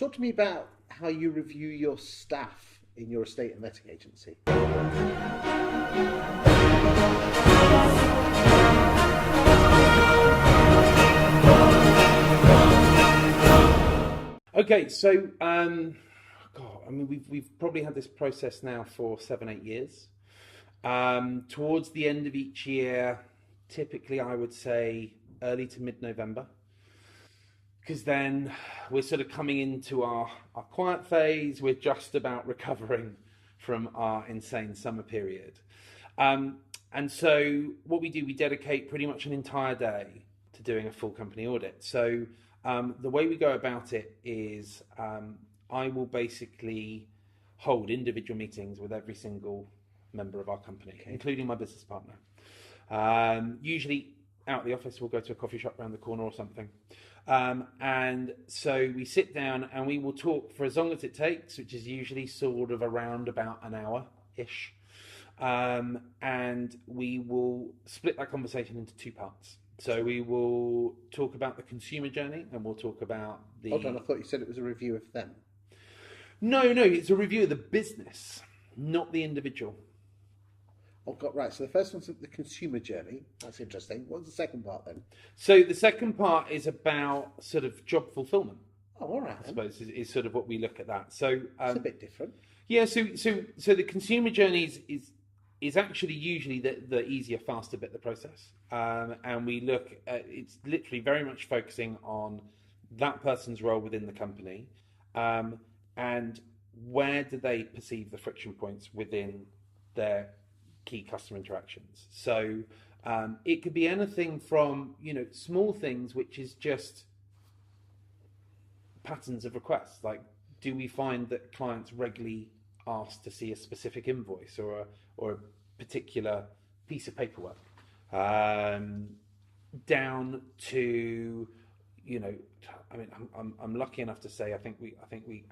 Talk to me about how you review your staff in your estate and letting agency. Okay, so we've probably had this process now for 7-8 years. Towards the end of each year, typically I would say early to mid-November, because then we're sort of coming into our quiet phase. We're just about recovering from our insane summer period. And so what we do, we dedicate pretty much an entire day to doing a full company audit. So the way we go about it is I will basically hold individual meetings with every single member of our company, including my business partner. Usually out of the office, we'll go to a coffee shop around the corner or something. And so we sit down and we will talk for as long as it takes, which is usually sort of around about an hour-ish. And we will split that conversation into two parts. So we will talk about the consumer journey and we'll talk about the... Hold on, I thought you said it was a review of them. No, it's a review of the business, not the individual. Oh, God, right. So the first one's the consumer journey. That's interesting. What's the second part then? So the second part is about sort of job fulfillment. Oh, all right. I suppose is sort of what we look at that. So it's a bit different. Yeah. So the consumer journey is actually usually the easier, faster bit of the process. And we look at, it's literally very much focusing on that person's role within the company, and where do they perceive the friction points within their key customer interactions. So it could be anything from, small things, which is just patterns of requests. Like, do we find that clients regularly ask to see a specific invoice or a particular piece of paperwork? Down to, I'm lucky enough to say I think we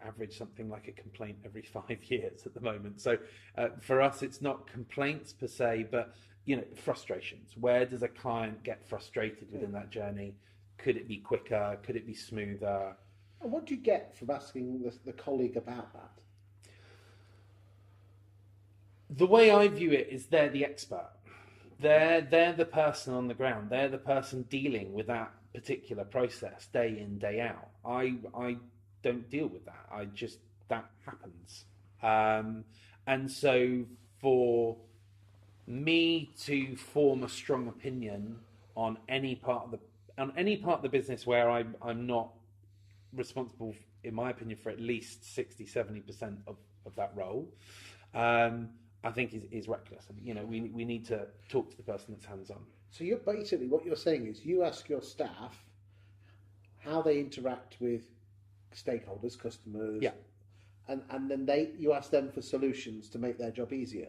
average something like a complaint every 5 years at the moment. So for us, it's not complaints per se, but frustrations. Where does a client get frustrated within that journey? Could it be quicker? Could it be smoother? And what do you get from asking the colleague about that? The way I view it is they're the expert. They're the person on the ground. They're the person dealing with that particular process day in, day out. I don't deal with that. That happens. And so for me to form a strong opinion on any part of the business where I'm not responsible, in my opinion, for at least 60-70% of that role, I think is reckless. We need to talk to the person that's hands-on. So you're basically, what you're saying is you ask your staff how they interact with stakeholders, customers, and then you ask them for solutions to make their job easier.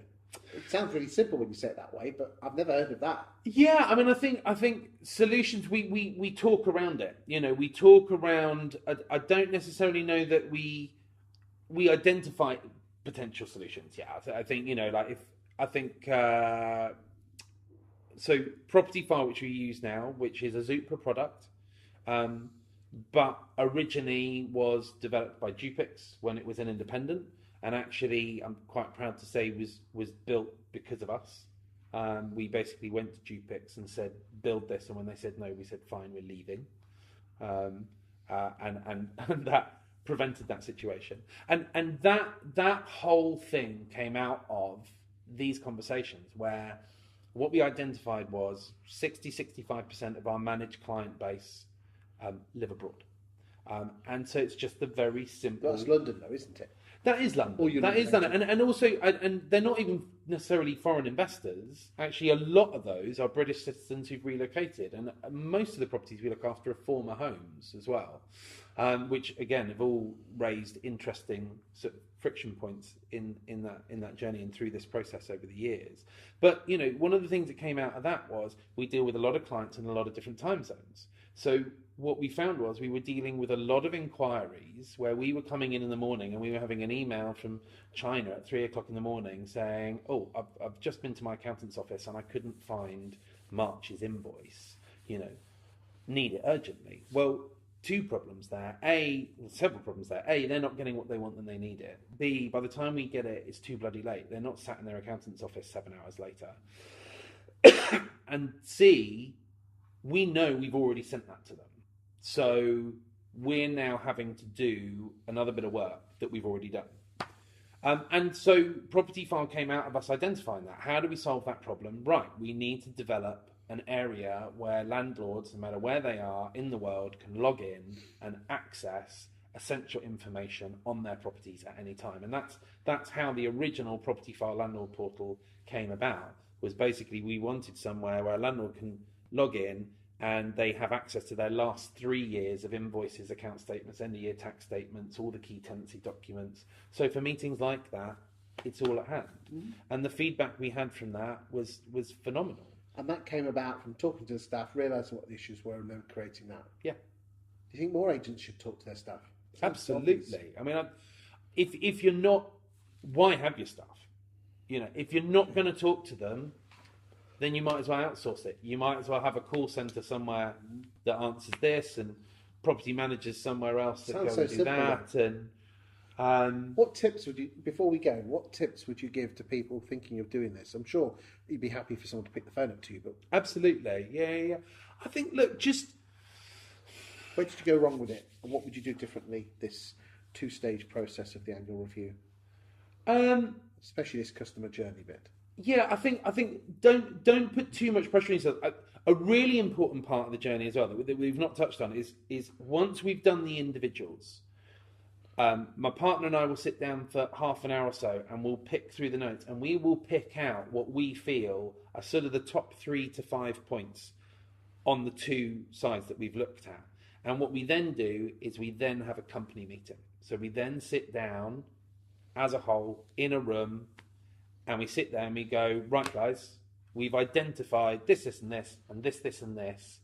It sounds really simple when you say it that way, but I've never heard of that. Yeah, I think solutions, we talk around it. We talk around. I don't necessarily know that we identify potential solutions. Yeah, I think so Property File, which we use now, which is a Zoopla product, but originally was developed by Dupix when it was an independent, and actually I'm quite proud to say was built because of us. We basically went to Dupix and said, build this, and when they said no, we said fine, we're leaving, and that prevented that situation. And that whole thing came out of these conversations where what we identified was 60-65% of our managed client base live abroad. And so it's just the very simple... That's London though, isn't it? That is London. That is London. And also, and they're not even necessarily foreign investors. Actually, a lot of those are British citizens who've relocated. And most of the properties we look after are former homes as well, which, again, have all raised interesting sort of friction points in that journey and through this process over the years. But, one of the things that came out of that was we deal with a lot of clients in a lot of different time zones. So what we found was we were dealing with a lot of inquiries where we were coming in the morning and we were having an email from China at 3 o'clock in the morning saying, oh, I've just been to my accountant's office and I couldn't find March's invoice, need it urgently. Well, two problems there. Several problems there. They're not getting what they want when they need it. B, by the time we get it, it's too bloody late. They're not sat in their accountant's office 7 hours later. And C, we know we've already sent that to them. So we're now having to do another bit of work that we've already done. And so Property File came out of us identifying that. How do we solve that problem? Right, we need to develop an area where landlords, no matter where they are in the world, can log in and access essential information on their properties at any time. And that's how the original Property File landlord portal came about, was basically we wanted somewhere where a landlord can log in and they have access to their last 3 years of invoices, account statements, end of year tax statements, all the key tenancy documents. So for meetings like that, it's all at hand. Mm-hmm. And the feedback we had from that was phenomenal. And that came about from talking to the staff, realising what the issues were, and then creating that. Yeah. Do you think more agents should talk to their staff? Absolutely. I mean, if you're not, why have your staff? You know, if you're not going to talk to them, then you might as well outsource it. You might as well have a call centre somewhere that answers this, and property managers somewhere else that go and do that. And what tips would you, before we go, what tips would you give to people thinking of doing this? I'm sure you'd be happy for someone to pick the phone up to you, but absolutely, yeah. I think, look, just where did you go wrong with it, and what would you do differently? This 2-stage process of the annual review, especially this customer journey bit. Yeah, I think don't put too much pressure on yourself. A really important part of the journey as well that we've not touched on is once we've done the individuals, my partner and I will sit down for half an hour or so and we'll pick through the notes, and we will pick out what we feel are sort of the top 3 to 5 points on the 2 sides that we've looked at. And what we then do is we then have a company meeting. So we then sit down as a whole in a room, and we sit there and we go, right, guys, we've identified this, this, and this, and this, this, and this.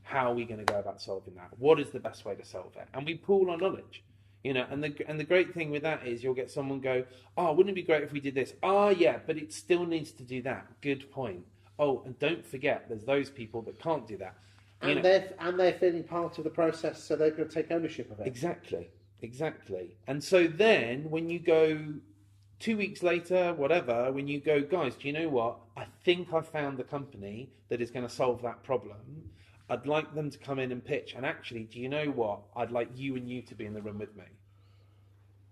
How are we going to go about solving that? What is the best way to solve it? And we pool our knowledge, you know. And the great thing with that is you'll get someone go, oh, wouldn't it be great if we did this? Oh, yeah, but it still needs to do that. Good point. Oh, and don't forget, there's those people that can't do that. And they're feeling part of the process, so they're going to take ownership of it. Exactly. And so then when you go 2 weeks later, whatever, when you go, guys, do you know what? I think I've found the company that is going to solve that problem. I'd like them to come in and pitch. And actually, do you know what? I'd like you and you to be in the room with me,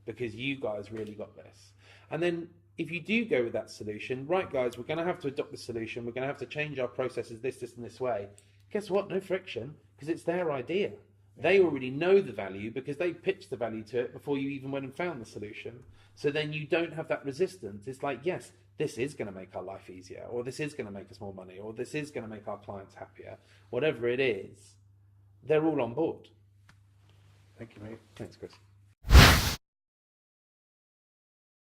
because you guys really got this. And then if you do go with that solution, right, guys, we're going to have to adopt the solution. We're going to have to change our processes this, and this way. Guess what? No friction, because it's their idea. They already know the value because they pitched the value to it before you even went and found the solution. So then you don't have that resistance. It's like, yes, this is going to make our life easier, or this is going to make us more money, or this is going to make our clients happier. Whatever it is, they're all on board. Thank you, mate. Thanks, Chris.